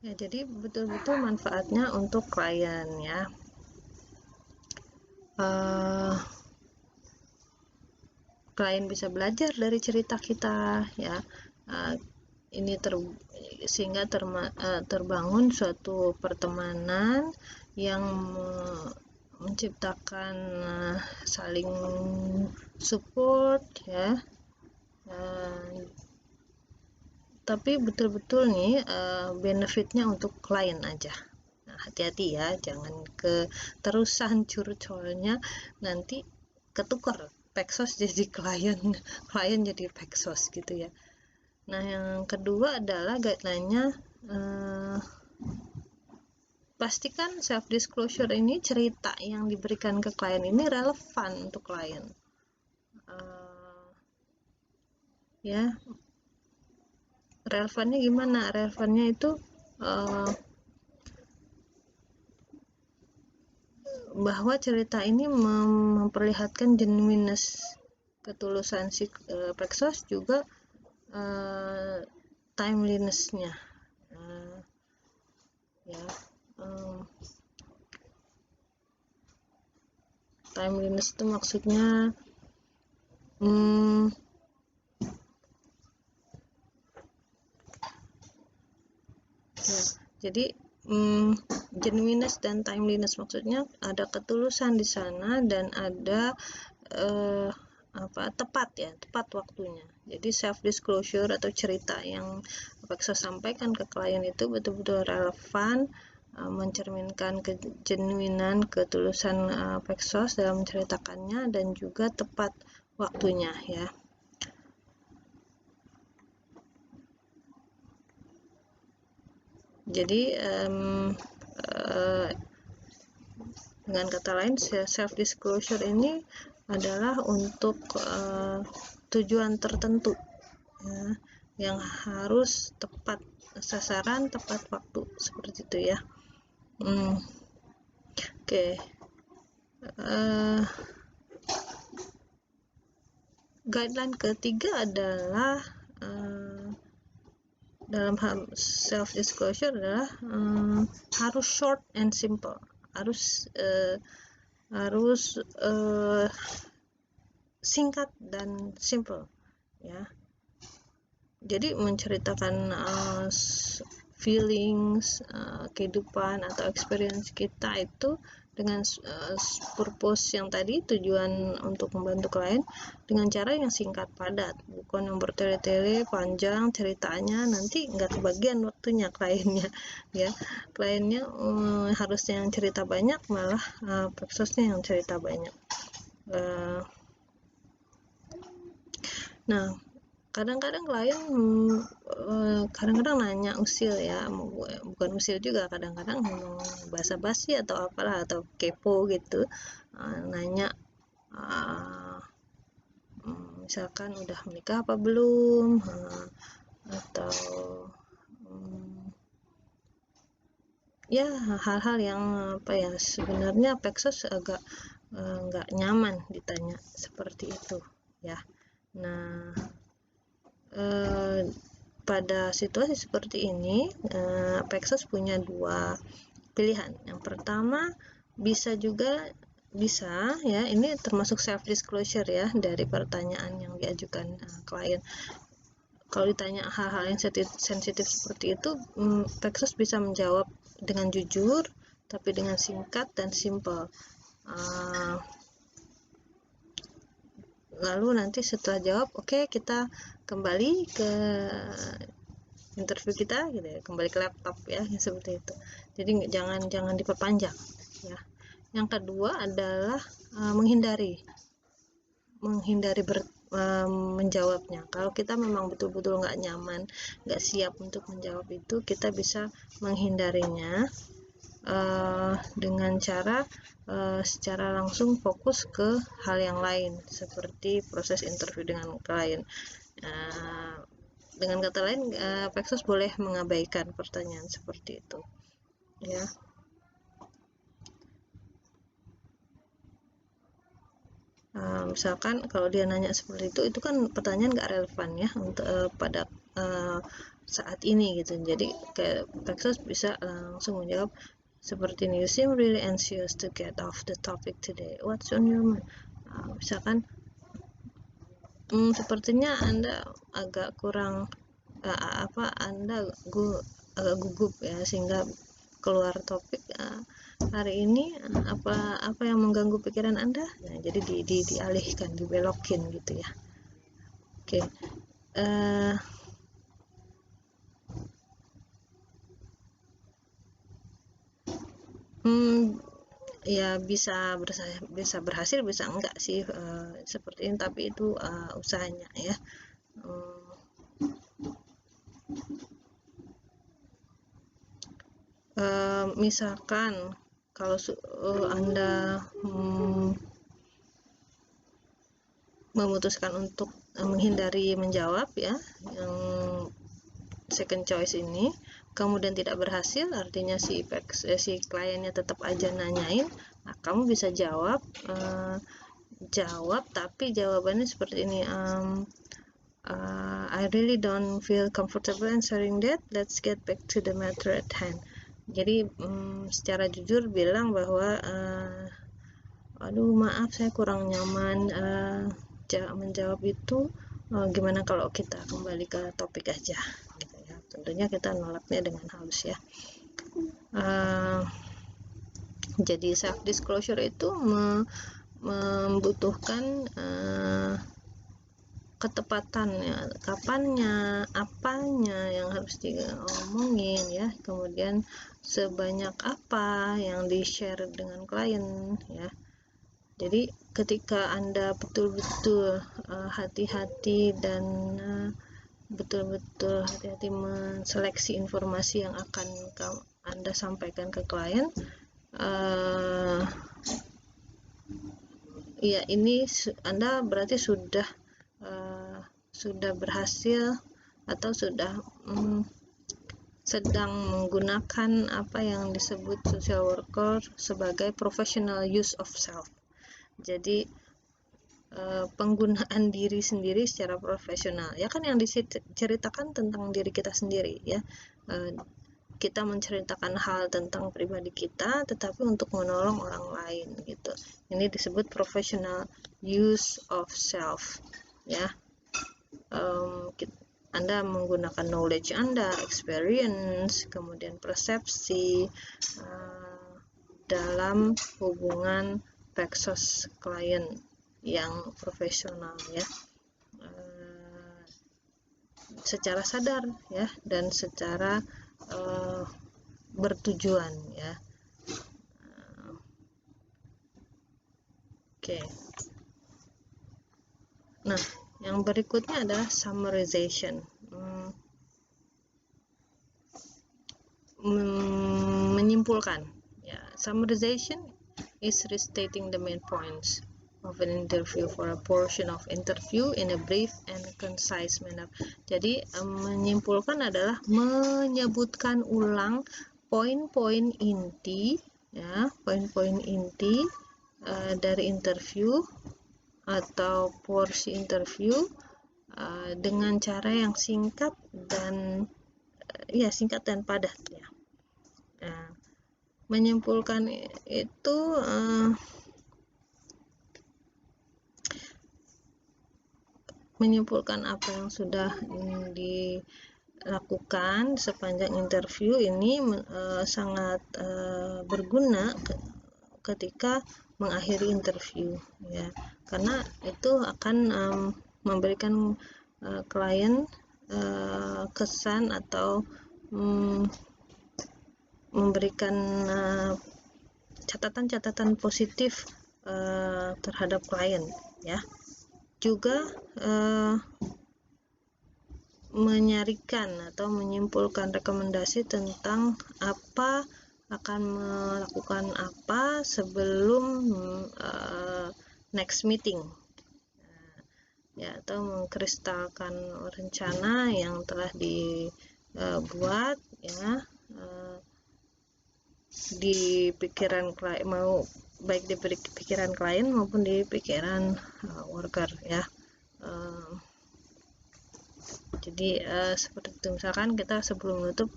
Ya, jadi betul-betul manfaatnya untuk klien ya. Klien bisa belajar dari cerita kita ya. Uh, ini sehingga terbangun suatu pertemanan yang menciptakan saling support ya. Tapi betul-betul nih benefitnya untuk klien aja. Nah, hati-hati ya, jangan keterusan curcolnya, nanti ketukar Paxos jadi klien, klien jadi Paxos gitu ya. Nah, yang kedua adalah guideline-nya, pastikan self disclosure ini, cerita yang diberikan ke klien ini relevan untuk klien. Ya, relevannya gimana? Relevannya itu bahwa cerita ini memperlihatkan genuineness, ketulusan si Paxos, juga timeliness-nya ya. Timeliness itu maksudnya ya, jadi genuineness dan timeliness maksudnya ada ketulusan di sana dan ada tepat waktunya. Jadi self disclosure atau cerita yang Paxos sampaikan ke klien itu betul-betul relevan, mencerminkan kegenuinan, ketulusan Paxos dalam menceritakannya, dan juga tepat waktunya ya. Jadi dengan kata lain, self disclosure ini adalah untuk tujuan tertentu ya, yang harus tepat sasaran, tepat waktu, seperti itu ya. Oke. Guideline ketiga adalah dalam hal self disclosure adalah harus short and simple, harus singkat dan simple ya. Jadi menceritakan feelings, kehidupan atau experience kita itu dengan purpose yang tadi, tujuan untuk membantu klien, dengan cara yang singkat padat, bukan yang bertele-tele panjang ceritanya, nanti nggak kebagian waktunya kliennya ya. Kliennya harusnya yang cerita banyak, malah Paxosnya yang cerita banyak. Nah, kadang-kadang klien kadang-kadang nanya usil ya, bukan usil juga, kadang-kadang basa-basi atau apalah, atau kepo gitu, nanya misalkan udah menikah apa belum, atau ya hal-hal yang sebenarnya Paxos agak nggak nyaman ditanya seperti itu ya. Nah, pada situasi seperti ini Paxos punya dua pilihan. Yang pertama, bisa ya, ini termasuk self disclosure ya, dari pertanyaan yang diajukan klien. Kalau ditanya hal-hal yang sensitif seperti itu, Paxos bisa menjawab dengan jujur, tapi dengan singkat dan simple. Lalu nanti setelah jawab, oke, kita kembali ke interview kita gitu ya, kembali ke laptop ya, seperti itu. Jadi jangan diperpanjang ya. Yang kedua adalah menghindari menjawabnya. Kalau kita memang betul-betul nggak nyaman, nggak siap untuk menjawab itu, kita bisa menghindarinya dengan cara secara langsung fokus ke hal yang lain, seperti proses interview dengan klien. Dengan kata lain, Paxos boleh mengabaikan pertanyaan seperti itu ya. Misalkan kalau dia nanya seperti itu kan pertanyaan nggak relevan ya untuk pada saat ini gitu. Jadi kayak Paxos bisa langsung menjawab seperti ini, you seem really anxious to get off the topic today, what's on your mind. Misalkan sepertinya Anda agak kurang Anda agak gugup ya, sehingga keluar topik hari ini, apa yang mengganggu pikiran Anda. Nah, jadi dialihkan, dibelokin gitu ya. Oke. Ya bisa berhasil, bisa enggak sih seperti ini, tapi itu usahanya ya. Misalkan kalau Anda memutuskan untuk menghindari menjawab ya, yang second choice ini, kemudian tidak berhasil, artinya si kliennya tetap aja nanyain, nah kamu bisa jawab tapi jawabannya seperti ini, I really don't feel comfortable answering that, let's get back to the matter at hand. Jadi secara jujur bilang bahwa aduh maaf, saya kurang nyaman menjawab itu, gimana kalau kita kembali ke topik aja gitu ya. Tentunya kita nolaknya dengan halus ya. Jadi self disclosure itu membutuhkan ketepatannya, kapannya, apanya yang harus diomongin ya, kemudian sebanyak apa yang di-share dengan klien ya. Jadi ketika Anda betul-betul hati-hati dan betul-betul hati-hati menseleksi informasi yang akan Anda sampaikan ke klien, ya ini Anda berarti sudah berhasil atau sudah sedang menggunakan apa yang disebut social worker sebagai professional use of self. Jadi penggunaan diri sendiri secara profesional ya, kan yang diceritakan tentang diri kita sendiri ya, kita menceritakan hal tentang pribadi kita tetapi untuk menolong orang lain gitu. Ini disebut professional use of self ya. Anda menggunakan knowledge Anda, experience, kemudian persepsi dalam hubungan Paxos klien yang profesional ya, secara sadar ya, dan secara bertujuan ya. Oke. Nah, yang berikutnya adalah summarization. Menyimpulkan ya. Summarization is restating the main points of an interview for a portion of interview in a brief and concise manner. Jadi menyimpulkan adalah menyebutkan ulang poin-poin inti ya, poin-poin inti dari interview atau porsi interview dengan cara yang singkat dan padat ya. Menyimpulkan itu menyimpulkan apa yang sudah dilakukan sepanjang interview ini sangat berguna ketika mengakhiri interview ya, karena itu akan memberikan klien kesan atau memberikan catatan-catatan positif terhadap klien ya. Juga menyarikan atau menyimpulkan rekomendasi tentang apa akan melakukan apa sebelum next meeting ya, atau mengkristalkan rencana yang telah dibuat ya di pikiran klien, baik di pikiran klien maupun di pikiran worker ya. Jadi seperti itu, misalkan kita sebelum menutup